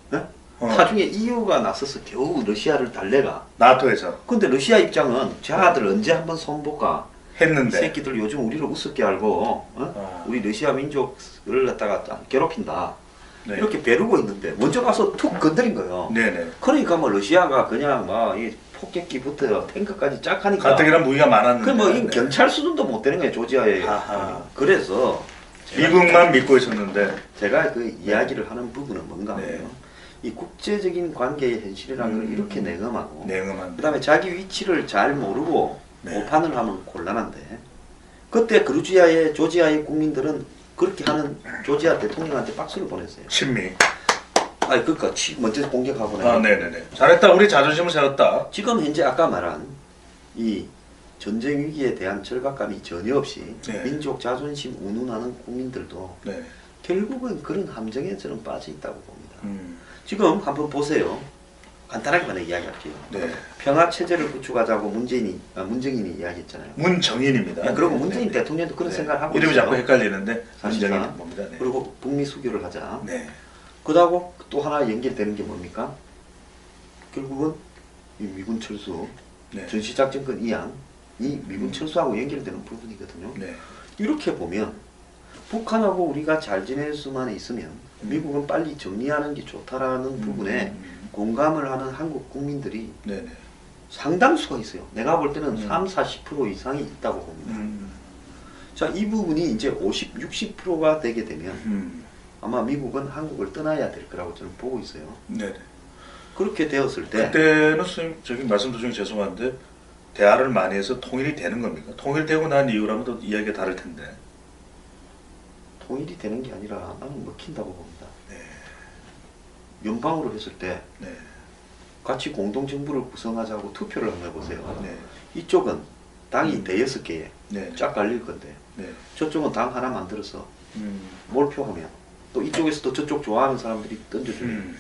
네? 어. 나중에 EU가 나서서 겨우 러시아를 달래가. 나토에서 근데 러시아 입장은 저 아들 언제 한번 손볼까? 이 했는데. 새끼들 요즘 우리를 우습게 알고 아. 우리 러시아 민족을 갖다가 괴롭힌다. 네. 이렇게 벼르고 있는데 먼저 가서 툭 건드린 거예요. 네네. 그러니까 뭐 러시아가 그냥 막 이 폭격기부터 탱크까지 쫙 하니까 가뜩이나 무기가 많았는데. 그뭐 네. 경찰 수준도 못 되는 거예요 조지아에. 아하. 그래서 미국만 믿고 있었는데. 제가 그 이야기를 하는 부분은 뭔가 하면 네. 이 국제적인 관계의 현실이라는 걸 음. 이렇게 냉엄하고 냉엄한. 그 다음에 자기 위치를 잘 모르고 네. 오판을 하면 곤란한데 그때 그루지아의 조지아의 국민들은 그렇게 하는 조지아 대통령한테 박수를 보냈어요. 친미. 아니 그러니까 먼저 공격하고 아, 네네네. 잘했다. 우리 자존심을 세웠다. 지금 현재 아까 말한 이 전쟁 위기에 대한 절박감이 전혀 없이 네. 민족 자존심 운운하는 국민들도 네. 결국은 그런 함정에 저는 빠져 있다고 봅니다. 지금 한번 보세요. 간단하게만 이야기할게요. 네. 평화 체제를 구축하자고 문정인이 이야기했잖아요. 문정인입니다. 그리고 네, 문재인 네, 네. 대통령도 그런 네. 생각을 하고 이름이 있어요. 자꾸 헷갈리는데 사실상. 문정인 뭡니다. 네. 그리고 북미 수교를 하자. 네. 그러고 또 하나 연결되는 게 뭡니까? 결국은 이 미군 철수, 네. 전시작전권 이양, 이 미군 철수하고 연결되는 부분이거든요. 네. 이렇게 보면 북한하고 우리가 잘 지낼 수만 있으면 미국은 빨리 정리하는 게 좋다라는 부분에 공감을 하는 한국 국민들이 네네. 상당수가 있어요. 내가 볼 때는 3, 40% 이상이 있다고 봅니다. 자, 이 부분이 이제 50, 60%가 되게 되면 아마 미국은 한국을 떠나야 될 거라고 저는 보고 있어요. 네네. 그렇게 되었을 때 그때는 선생님 저기 말씀 도중에 죄송한데 대화를 많이 해서 통일이 되는 겁니까? 통일되고 난 이후라면 또 이야기가 다를 텐데. 통일이 되는 게 아니라 나는 먹힌다고 봅니다. 네. 연방으로 했을 때 네. 같이 공동정부를 구성하자고 투표를 한번 해보세요. 네. 이쪽은 당이 대여섯 개에 네. 쫙 갈릴 건데 네. 저쪽은 당 하나 만들어서 음. 몰표하면 또 이쪽에서도 저쪽 좋아하는 사람들이 던져주면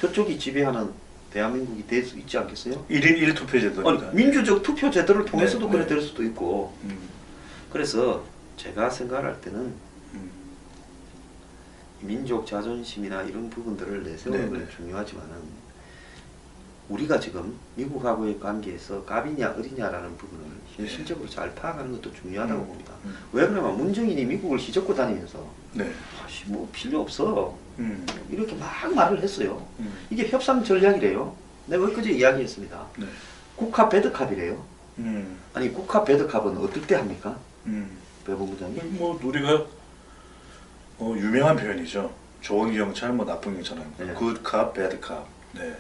저쪽이 지배하는 대한민국이 될 수 있지 않겠어요? 1인 1투표제도니까. 민주적 투표 제도를 통해서도 네, 그래 네. 될 수도 있고 그래서 제가 생각할 때는 민족 자존심이나 이런 부분들을 내세우는 네, 건 네. 중요하지만은 우리가 지금 미국하고의 관계에서 갑이냐 어리냐라는 부분을 현실적으로 잘 파악하는 것도 중요하다고 봅니다. 왜 그러면 문정인이 미국을 휘젓고 다니면서 네. 아씨 뭐 필요 없어 이렇게 막 말을 했어요. 음. 이게 협상 전략이래요. 내가 엊그제 이야기했습니다. 네. 국화 배드캅이래요. 음. 아니 국화 배드캅은 어떨 때 합니까? 음. 배본부장님. 뭐 우리가 유명한 표현이죠. 좋은 경찰, 뭐 나쁜 경찰 합니다. 네. 굿 캅, 배드 캅. 네.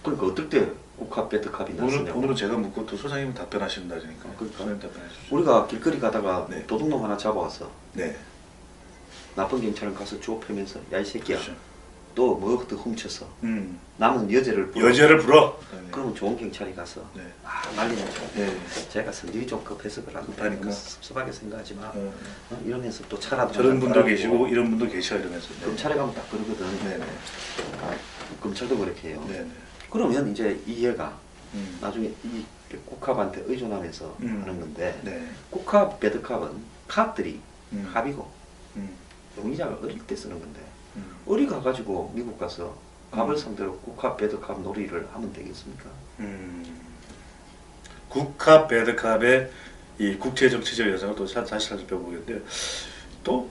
그러니까 어떨 때 국화 배드캅이 나왔냐고. 오늘은 제가 묻고 또 소장님 답변하신다니까. 그러니까. 소장님 답변해 주시죠. 우리가 길거리 가다가 네. 도둑놈 하나 잡아왔어. 네. 나쁜 경찰은 가서 주워 패면서 야 이 새끼야 그렇죠. 또 뭐 또 훔쳤어. 음. 남은 여자를 불러. 여자를 불어. 네. 그러면 좋은 경찰이 가서 네. 난리는 죠. 네. 제가 성질이 좀 급해서 그런데 급하니까. 너무 섭섭하게 생각하지 마. 어. 이러면서 또 차라도 저런 분도 한잔 계시고 따라주고. 이런 분도 계셔 이러면서. 네. 검찰에 가면 딱 그러거든. 네네. 검찰도 그렇게 해요. 네네. 그러면 이제 이해가 음. 나중에 이 국합한테 의존하면서 음. 하는 건데 네. 국합, 배드캅은 캅들이 음. 갑이고 음. 용의자가 어릴 때 쓰는 건데 음. 어리 가가지고 미국 가서 갑을 상대로 국합, 배드캅 놀이를 하면 되겠습니까? 국합, 배드캅의 이 국제정치적 여성을 또 다시 살펴보겠는데 또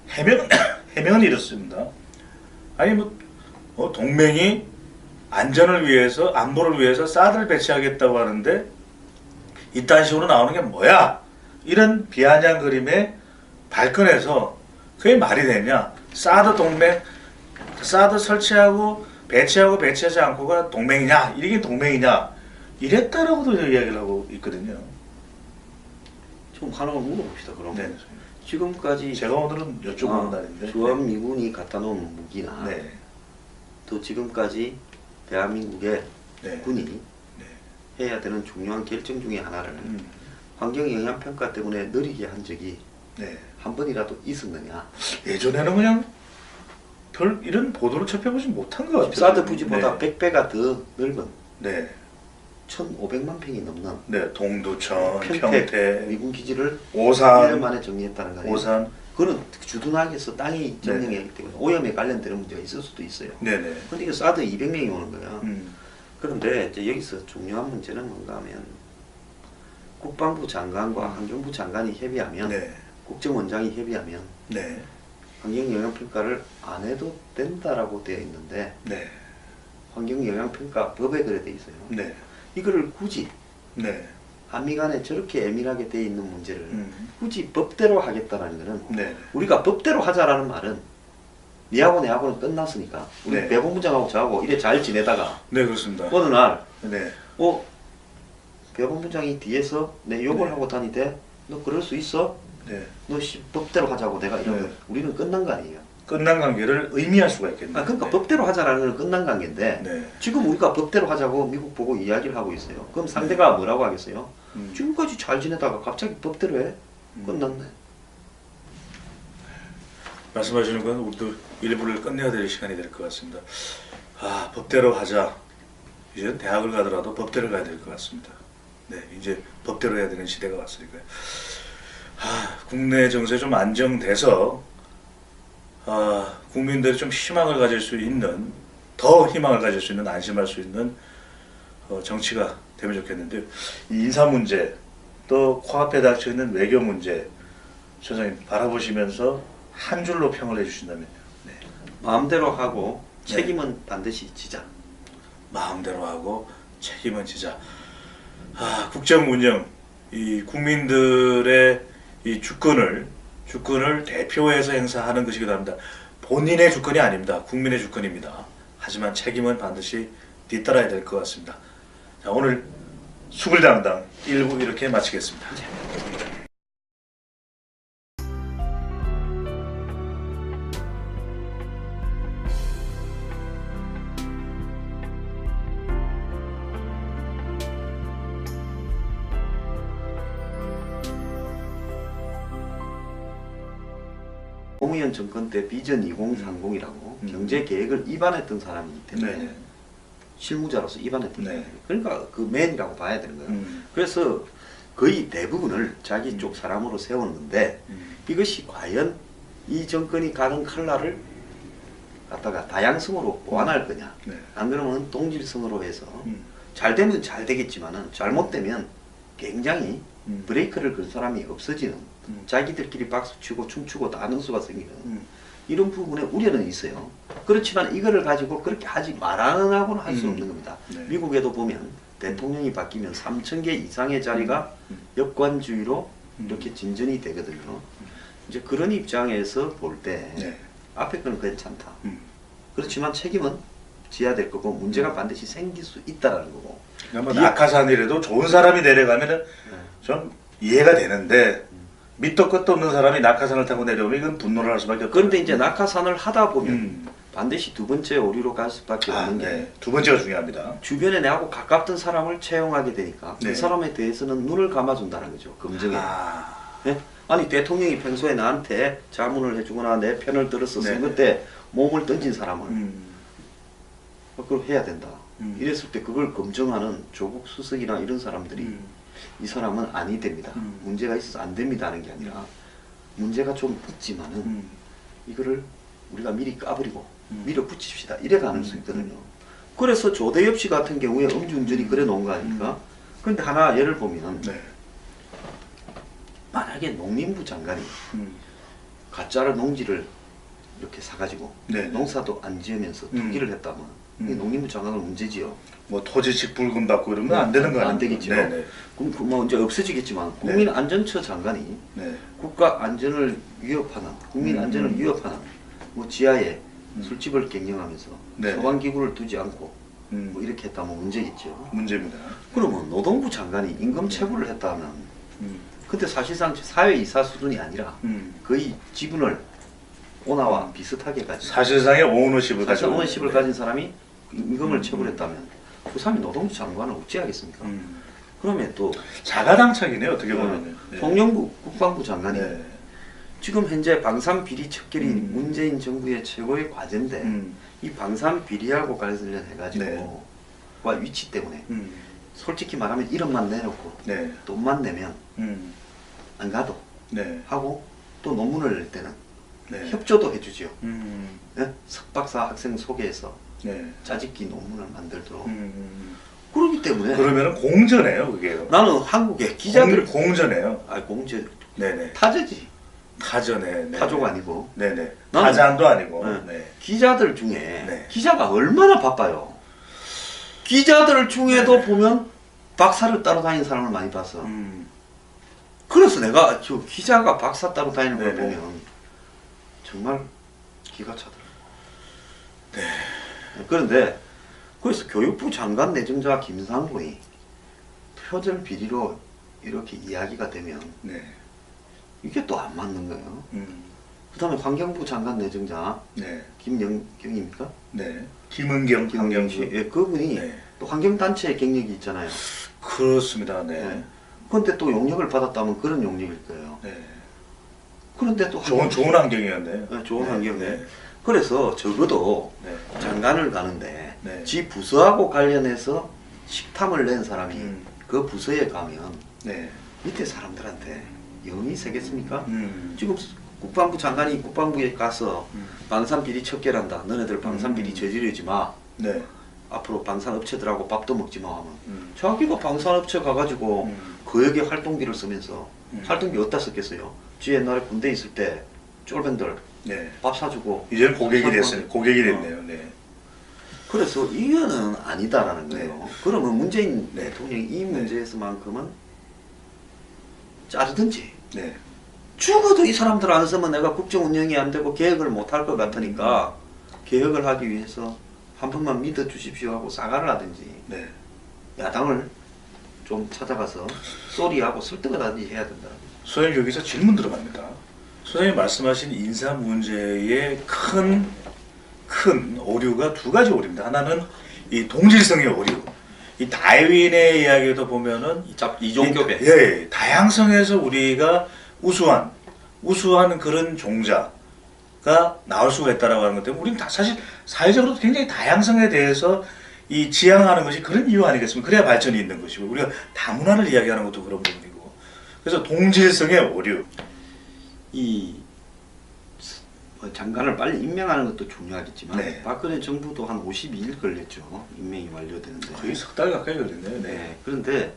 해명은 이렇습니다. 아니 뭐 동맹이 안전을 위해서 안보를 위해서 사드를 배치하겠다고 하는데 이딴 식으로 나오는 게 뭐야? 이런 비아냥 그림에 발끈해서 그게 말이 되냐? 사드 동맹, 사드 설치하고 배치하지 않고가 동맹이냐? 이게 동맹이냐? 이랬다라고도 이야기를 하고 있거든요. 좀 하나만 물어봅시다. 그럼 네. 지금까지 제가 오늘은 여쭤보는 날인데. 주한미군이 갖다 놓은 무기나 네. 또 지금까지 대한민국의 네. 군이 네. 해야 되는 중요한 결정 중에 하나를 음. 환경영향평가 때문에 느리게 한 적이 네. 한 번이라도 있었느냐. 예전에는 그냥 별 이런 보도를 접해보지 못한 것 같아요. 사드 부지보다 네. 100배가 더 넓은 네. 1,500만 평이 넘는 네. 동두천, 평택 평택, 미군 기지를 1년 오산, 만에 정리했다는 거예요. 오산. 그거는 주둔하게서 땅이 점령했기 때문에 오염에 관련되는 문제가 있을 수도 있어요. 네네. 근데 이거 사드 200명이 오는 거야. 음. 그런데 이제 여기서 중요한 문제는 뭔가 하면 국방부 장관과 환경부 장관이 협의하면 네. 국정원장이 협의하면 네. 환경영향평가를 안 해도 된다라고 되어 있는데 네. 환경영향평가 법에 그래 돼 있어요. 네. 이거를 굳이 네. 한미 간에 저렇게 예민하게 되어 있는 문제를 음. 굳이 법대로 하겠다라는 거는 네. 우리가 법대로 하자라는 말은 니하고 내하고는 끝났으니까 우리 네. 배본부장하고 저하고 이래 잘 지내다가 네, 그렇습니다. 어느 날 네. 배본부장이 뒤에서 내 욕을 네. 하고 다니대. 너 그럴 수 있어? 네. 너 법대로 하자고 내가 이러면 네. 우리는 끝난 거 아니에요. 끝난 관계를 의미할 수가 있겠네요. 그러니까 네. 법대로 하자라는 건 끝난 관계인데 네. 지금 우리가 법대로 하자고 미국 보고 이야기를 하고 있어요. 그럼 상대가 뭐라고 하겠어요? 음. 지금까지 잘 지내다가 갑자기 법대로 해? 끝났네. 말씀하시는 건 우리도 일부를 끝내야 될 시간이 될 것 같습니다. 아, 법대로 하자. 이제 대학을 가더라도 법대로 가야 될 것 같습니다. 네, 이제 법대로 해야 되는 시대가 왔으니까요. 아, 국내 정세 좀 안정돼서 국민들이 좀 희망을 가질 수 있는, 더 희망을 가질 수 있는, 안심할 수 있는 정치가 되면 좋겠는데요. 이 인사 문제, 또 코앞에 닥쳐 있는 외교 문제, 소장님 바라보시면서 한 줄로 평을 해주신다면, 네. 마음대로 하고 네. 책임은 반드시 지자. 마음대로 하고 책임은 지자. 국정 운영, 이 국민들의 이 주권을 대표해서 행사하는 것이기도 합니다. 본인의 주권이 아닙니다. 국민의 주권입니다. 하지만 책임은 반드시 뒤따라야 될 것 같습니다. 자, 오늘 수불당당 1부 이렇게 마치겠습니다. 노무현 정권 때 비전 2030이라고 경제 계획을 입안했던 사람이기 때문에 네. 실무자로서 입안했던 네. 사람이에요. 그러니까 그 맨이라고 봐야 되는 거예요. 음. 그래서 거의 대부분을 자기 쪽 사람으로 세웠는데 이것이 과연 이 정권이 가는 칼날을 갖다가 다양성으로 보완할 거냐. 네. 안 그러면 동질성으로 해서 음. 잘 되면 잘 되겠지만은 잘못되면 굉장히 음. 브레이크를 걸 사람이 없어지는 자기들끼리 박수 치고 춤추고 나눈 수가 생기는 이런 부분에 우려는 있어요. 그렇지만 이거를 가지고 그렇게 하지 말라고는 할 수 없는 겁니다. 네. 미국에도 보면 대통령이 바뀌면 3,000개 이상의 자리가 역관주의로 이렇게 진전이 되거든요. 이제 그런 입장에서 볼 때 네. 앞에 거는 괜찮다. 음. 그렇지만 책임은 져야 될 거고 문제가 반드시 생길 수 있다라는 거고. 뭐 낙하산이라도 좋은 사람이 내려가면은 좀 이해가 되는데 밑도 끝도 없는 사람이 낙하산을 타고 내려오면 이건 분노를 할 수밖에 없고. 그런데 이제 낙하산을 하다 보면 반드시 두 번째 오류로 갈 수밖에 없는 게 네. 두 번째가 중요합니다. 주변에 내하고 가깝던 사람을 채용하게 되니까 네. 그 사람에 대해서는 눈을 감아준다는 거죠. 검증에. 아, 예? 아니 대통령이 평소에 나한테 자문을 해주거나 내 편을 들어서 네. 선거 때 몸을 던진 사람을 그걸 해야 된다. 이랬을 때 그걸 검증하는 조국 수석이나 이런 사람들이 이 사람은 아니 됩니다. 문제가 있어서 안 됩니다 하는 게 아니라 문제가 좀 있지만은 이거를 우리가 미리 까버리고 밀어붙입시다. 이래 가는 수 있거든요. 그래서 조대엽 씨 같은 경우에 음주운전이 그래 놓은 거 아닙니까? 그런데 하나 예를 보면 네. 만약에 농림부 장관이 가짜로 농지를 이렇게 사가지고 네. 농사도 안 지으면서 투기를 했다면 이 농림부 장관은 문제지요. 뭐 토지식 불금 받고 이러면 안 되는 거 아니에요? 안 되겠죠. 네네. 그럼 뭐 이제 없어지겠지만 국민안전처 장관이 네. 국가 안전을 위협하는, 국민 안전을 위협하는 뭐 지하에 술집을 경영하면서 네. 소방기구를 두지 않고 음. 뭐 이렇게 했다면 문제겠죠. 문제입니다. 그러면 노동부 장관이 임금 체불을 했다면 음. 근데 사실상 사회이사 수준이 아니라 음. 거의 지분을 오나와 비슷하게 가진 사실상의 오너십을 사실 가지고 오너십을 네. 가진 사람이 임금을 체불했다면 그 사람이 노동부 장관을 어찌하겠습니까? 그러면 또 자가당착이네요 어떻게 보면. 네. 송영구 국방부 장관이 네. 지금 현재 방산 비리 척결이 음. 문재인 정부의 최고의 과제인데 이 방산 비리하고 관련해 가지고 네. 와 위치 때문에 솔직히 말하면 1억만 내놓고 네. 돈만 내면 음. 안 가도 네. 하고 또 논문을 낼 때는 네. 협조도 해주지요. 음. 예? 석박사 학생 소개해서 네. 짜집기 논문을 만들도록 음. 그렇기 때문에 그러면은 공전해요 그게. 나는 한국의 기자들 공전해요. 공제 네네. 타제지 타전에. 네. 타조가 아니고 네네. 나는- 타잔도 아니고. 네. 네. 기자들 중에 네. 기자가 얼마나 바빠요. 기자들 중에도 네. 보면 박사를 따로 다니는 사람을 많이 봤어. 음. 그래서 내가 저 기자가 박사 따로 다니는 걸 네네. 보면 정말 기가 차더라. 네. 그런데 그래서 교육부 장관 내정자 김상곤이 표절 비리로 이렇게 이야기가 되면 네. 이게 또 안 맞는 거예요. 음. 그 다음에 환경부 장관 내정자 네. 김영경입니까? 네. 김은경 환경부. 예, 그분이 네. 또 환경단체의 경력이 있잖아요. 그렇습니다. 네. 네. 그런데 또 용역을 받았다면 그런 용역일 거예요. 네. 그런데 또 좋은 환경이었네요. 네, 좋은 네. 환경에. 네. 그래서 적어도 네. 장관을 가는데 네. 지 부서하고 관련해서 식탐을 낸 사람이 음. 그 부서에 가면 네. 밑에 사람들한테 영이 세겠습니까? 음. 지금 국방부 장관이 국방부에 가서 방산 비리 척결한다. 너네들 방산 비리 저지르지 마. 네. 앞으로 방산 업체들하고 밥도 먹지 마 하면 음. 자기가 방산 업체 가가지고 그에게 활동비를 쓰면서 활동비 어디다 썼겠어요? 지 옛날에 군대 있을 때 쫄병들 네. 밥 사주고 이제는 고객이 사주고 됐어요. 고객이 됐네요. 네. 그래서 이거는 아니다라는 거예요. 그러면 문재인 네. 대통령이 이 문제에서만큼은 자르든지 네. 죽어도 이 사람들 안 쓰면 내가 국정 운영이 안 되고 개혁을 못 할 것 같으니까 개혁을 하기 위해서 한 번만 믿어 주십시오 하고 사과를 하든지 네. 야당을 좀 찾아가서 쏘리하고 설득을 하든지 해야 된다. 소장님 여기서 질문 들어갑니다. 소장님 말씀하신 인사 문제의 큰 오류가 두 가지 오류입니다. 하나는 이 동질성의 오류. 이 다윈의 이야기도 보면은 이종교배. 예, 다양성에서 우리가 우수한 그런 종자가 나올 수가 있다라고 하는 것 때문에 우리는 사실 사회적으로 굉장히 다양성에 대해서 이 지향하는 것이 그런 이유 아니겠습니까? 그래야 발전이 있는 것이고 우리가 다문화를 이야기하는 것도 그런 부분이고 그래서 동질성의 오류. 이 장관을 빨리 임명하는 것도 중요하겠지만 네. 박근혜 정부도 한 52일 걸렸죠. 임명이 완료되는데. 거의 석 달 가까이 걸렸네요. 네. 그런데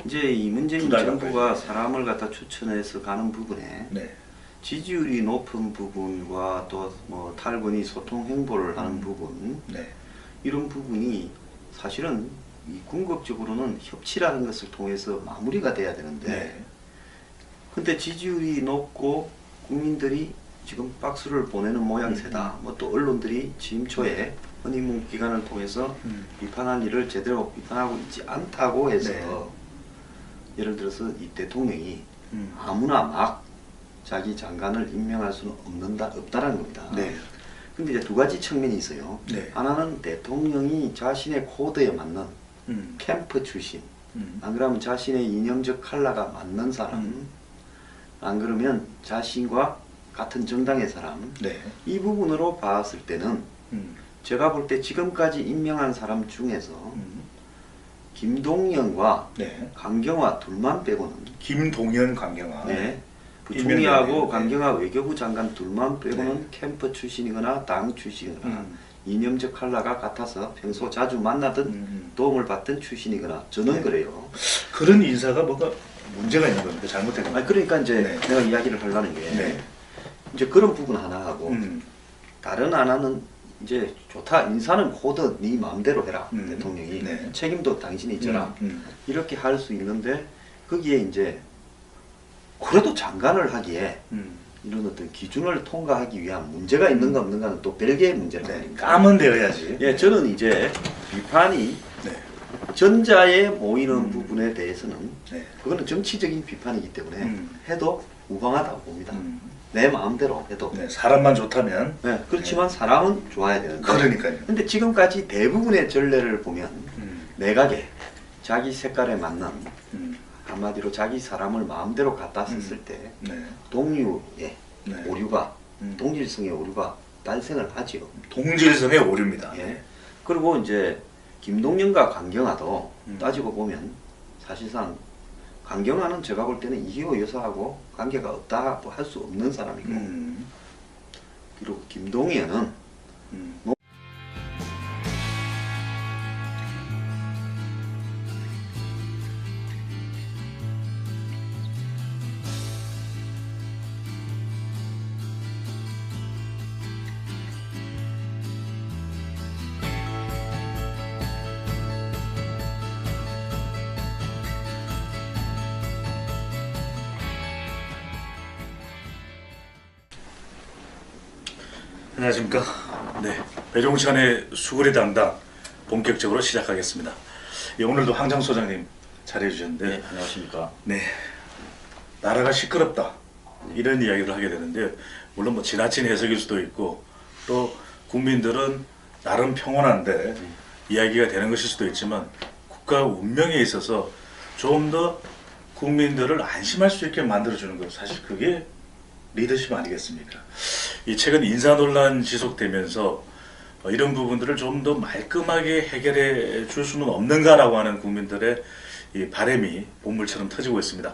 이제 이 문재인 두달 정부가 가까이. 사람을 갖다 추천해서 가는 부분에 네. 지지율이 높은 부분과 또 뭐 탈건이 소통 행보를 하는 부분 네. 이런 부분이 사실은 이 궁극적으로는 협치라는 것을 통해서 마무리가 돼야 되는데 네. 근데 지지율이 높고 국민들이 지금 박수를 보내는 모양새다. 뭐 또 언론들이 취임 초에 허니문 기간을 통해서 비판할 일을 제대로 비판하고 있지 않다고 해서 네. 예를 들어서 이 대통령이 음. 아무나 막 자기 장관을 임명할 수는 없다라는 겁니다. 네. 근데 이제 두 가지 측면이 있어요. 네. 하나는 대통령이 자신의 코드에 맞는 음. 캠프 출신, 음. 안 그러면 자신의 이념적 컬러가 맞는 사람, 안 그러면 자신과 같은 정당의 사람, 네. 이 부분으로 봤을 때는 음. 제가 볼 때 지금까지 임명한 사람 중에서 음. 김동연과 네. 강경화 둘만 빼고는 김동연 강경화. 네, 부총리하고 임명되네요. 강경화 외교부 장관 둘만 빼고는 네. 캠프 출신이거나 당 출신이거나 음. 이념적 컬러가 같아서 평소 자주 만나던 도움을 받던 출신이거나 저는 네. 그래요. 그런 인사가 뭐가 문제가 있는 겁니까? 잘못된 겁니까? 그러니까 이제 네. 내가 이야기를 하려는 게 네. 이제 그런 부분 하나 하고 음. 다른 하나는 이제 좋다. 인사는 호드 네 마음대로 해라. 대통령이 네. 책임도 당신이 져라. 음. 이렇게 할 수 있는데 거기에 이제 그래도 장관을 하기에 이런 어떤 기준을 통과하기 위한 문제가 있는가 없는가는 또 별개의 문제라 네. 말입니다. 까면 되어야지. 예, 저는 이제 비판이 네. 전자에 모이는 부분에 대해서는 네. 그거는 정치적인 비판이기 때문에 해도 무방하다고 봅니다. 음. 내 마음대로 해도. 네. 사람만 좋다면. 네, 그렇지만 사람은 좋아야 되는데. 그러니까요. 근데 지금까지 대부분의 전례를 보면 음. 내각에 자기 색깔에 맞는 음. 한마디로 자기 사람을 마음대로 갖다 썼을 때 네. 동류의 네. 오류가 음. 동질성의 오류가 발생을 하지요. 동질성의 오류입니다. 예. 그리고 이제 김동연과 강경화도 음. 따지고 보면 사실상 강경화는 제가 볼 때는 이희호 여사하고 관계가 없다고 할 수 없는 사람이고 그리고 김동연은 안녕하십니까. 네, 배종찬의 수구리 담당 본격적으로 시작하겠습니다. 예, 오늘도 황장 소장님 잘해 주셨는데, 네, 안녕하십니까. 네, 나라가 시끄럽다 이런 이야기를 하게 되는데, 물론 뭐 지나친 해석일 수도 있고 또 국민들은 나름 평온한데 이야기가 되는 것일 수도 있지만 국가 운명에 있어서 좀 더 국민들을 안심할 수 있게 만들어주는 것, 사실 그게 리더십 아니겠습니까? 이 최근 인사 논란 지속되면서 이런 부분들을 좀 더 말끔하게 해결해 줄 수는 없는가라고 하는 국민들의 이 바람이 본물처럼 터지고 있습니다.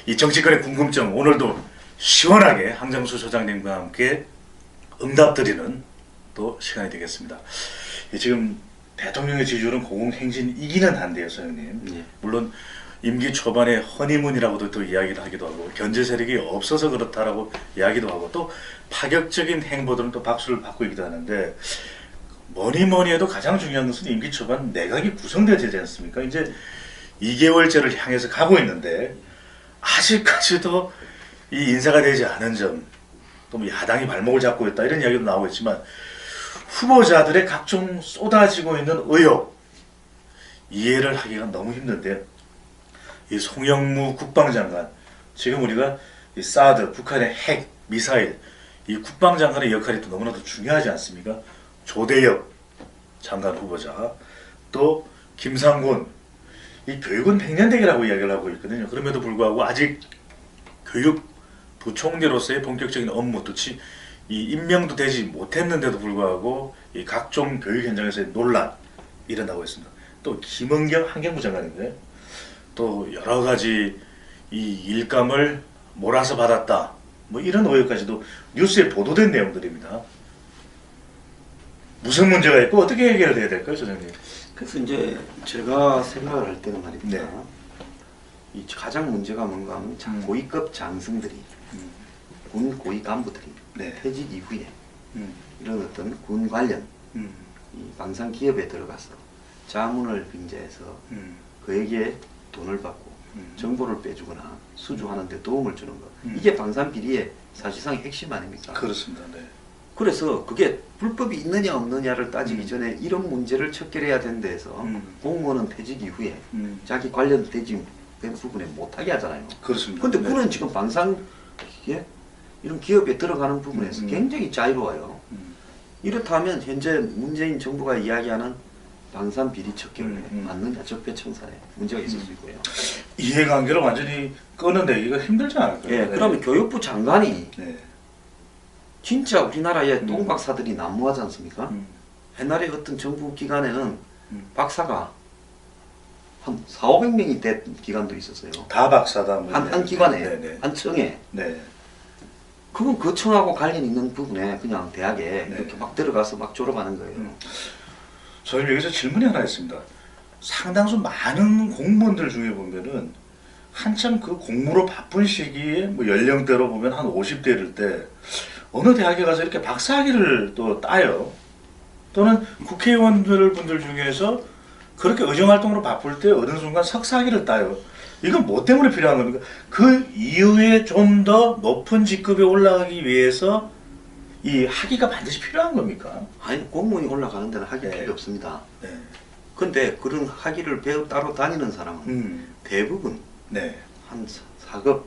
이 정치권의 궁금증 오늘도 시원하게 황장수 소장님과 함께 응답드리는 또 시간이 되겠습니다. 지금 대통령의 지지율은 고공행진이기는 한데요, 소장님. 예. 물론 임기 초반에 허니문이라고도 또 이야기를 하기도 하고 견제 세력이 없어서 그렇다라고 이야기도 하고 또 파격적인 행보들은 또 박수를 받고 있기도 하는데 뭐니 해도 가장 중요한 것은 임기 초반 내각이 구성되지 않습니까? 이제 2개월째를 향해서 가고 있는데 아직까지도 이 인사가 되지 않은 점, 또 뭐 야당이 발목을 잡고 있다 이런 이야기도 나오고 있지만 후보자들의 각종 쏟아지고 있는 의혹 이해를 하기가 너무 힘든데 이 송영무 국방장관, 지금 우리가 이 사드, 북한의 핵, 미사일, 이 국방장관의 역할이 또 너무나도 중요하지 않습니까? 조대엽 장관 후보자, 또 김상곤, 이 교육은 백년대계라고 이야기를 하고 있거든요. 그럼에도 불구하고 아직 교육부총리로서의 본격적인 업무, 또 이 임명도 되지 못했는데도 불구하고 이 각종 교육 현장에서의 논란 일어나고 있습니다. 또 김은경 환경부 장관인데 또 여러 가지 이 일감을 몰아서 받았다. 뭐 이런 의혹까지도 뉴스에 보도된 내용들입니다. 무슨 문제가 있고 어떻게 해결돼야 될까요, 소장님? 그래서 이제 제가 생각을 할 때는 말입니다. 네. 이 가장 문제가 뭔가 하면 고위급 장성들이 군 고위 간부들이 네. 퇴직 이후에 음. 이런 어떤 군 관련 음. 이 방산 기업에 들어가서 자문을 빙자해서 그에게 돈을 받고 정보를 빼주거나 수주하는 데 도움을 주는 것. 이게 방산 비리의 사실상 핵심 아닙니까? 그렇습니다. 네. 그래서 그게 불법이 있느냐 없느냐를 따지기 전에 이런 문제를 척결해야 되는 데에서 공무원은 퇴직 이후에 자기 관련된 부분에 못하게 하잖아요. 그렇습니다. 근데 네. 군은 지금 방산 이런 기업에 들어가는 부분에서 굉장히 자유로워요. 이렇다면 현재 문재인 정부가 이야기하는 방산 비리 척결에 맞느냐 적폐청산에 문제가 있을 수 있고요. 이해관계를 완전히 끊어내기가 힘들지 않을까요? 예, 네. 그러면 교육부 장관이 네. 진짜 우리나라에 똥박사들이 난무하지 않습니까? 옛날에 어떤 정부 기관에는 박사가 한 4,500명이 된 기관도 있었어요. 다 박사다. 뭐. 한 기관에, 네, 네. 한 청에. 네. 그건 그 청하고 관련 있는 부분에 그냥 대학에 네. 이렇게 막 들어가서 막 졸업하는 거예요. 저는 여기서 질문이 하나 있습니다. 상당수 많은 공무원들 중에 보면은 한참 그 공무로 바쁜 시기에 뭐 연령대로 보면 한 50대일 때 어느 대학에 가서 이렇게 박사학위를 또 따요. 또는 국회의원들 분들 중에서 그렇게 의정활동으로 바쁠 때 어느 순간 석사학위를 따요. 이건 뭐 때문에 필요한 겁니까? 그 이후에 좀 더 높은 직급에 올라가기 위해서 이 학위가 반드시 필요한 겁니까? 아니 공무원이 올라가는 데는 학위 네. 필요 없습니다. 네. 근데 그런 학위를 따로 다니는 사람은 대부분 네. 한 4급,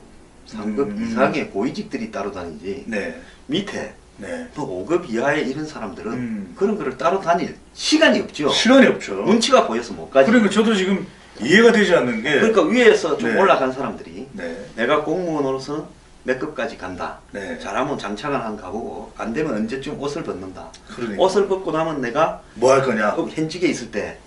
3급 이상의 고위직들이 따로 다니지 네. 밑에 네. 또 5급 이하의 이런 사람들은 음. 그런 거를 따로 다닐 시간이 없죠. 시간이 없죠. 눈치가 보여서 못 가지. 그러니까 저도 지금 이해가 되지 않는 게 그러니까 위에서 좀 네. 올라간 사람들이 네. 내가 공무원으로서는 몇 급까지 간다. 네. 잘하면 장차관 한 가보고 안 되면 언제쯤 옷을 벗는다. 그러니까. 옷을 벗고 나면 내가 뭐 할 거냐? 현직에 있을 때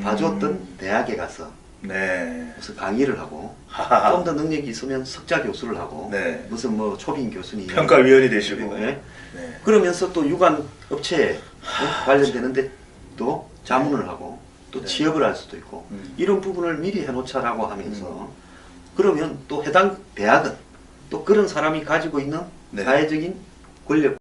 봐주었던 대학에 가서 네. 무슨 강의를 하고 하하하. 좀 더 능력이 있으면 석자 교수를 하고 네. 무슨 뭐 초빙 교수님 평가위원이 되시고. 네. 네. 그러면서 또 유관 업체에 관련되는데 또 자문을 하고 또 네. 취업을 할 수도 있고 이런 부분을 미리 해놓자라고 하면서 음. 그러면 또 해당 대학은 또 그런 사람이 가지고 있는 네. 사회적인 권력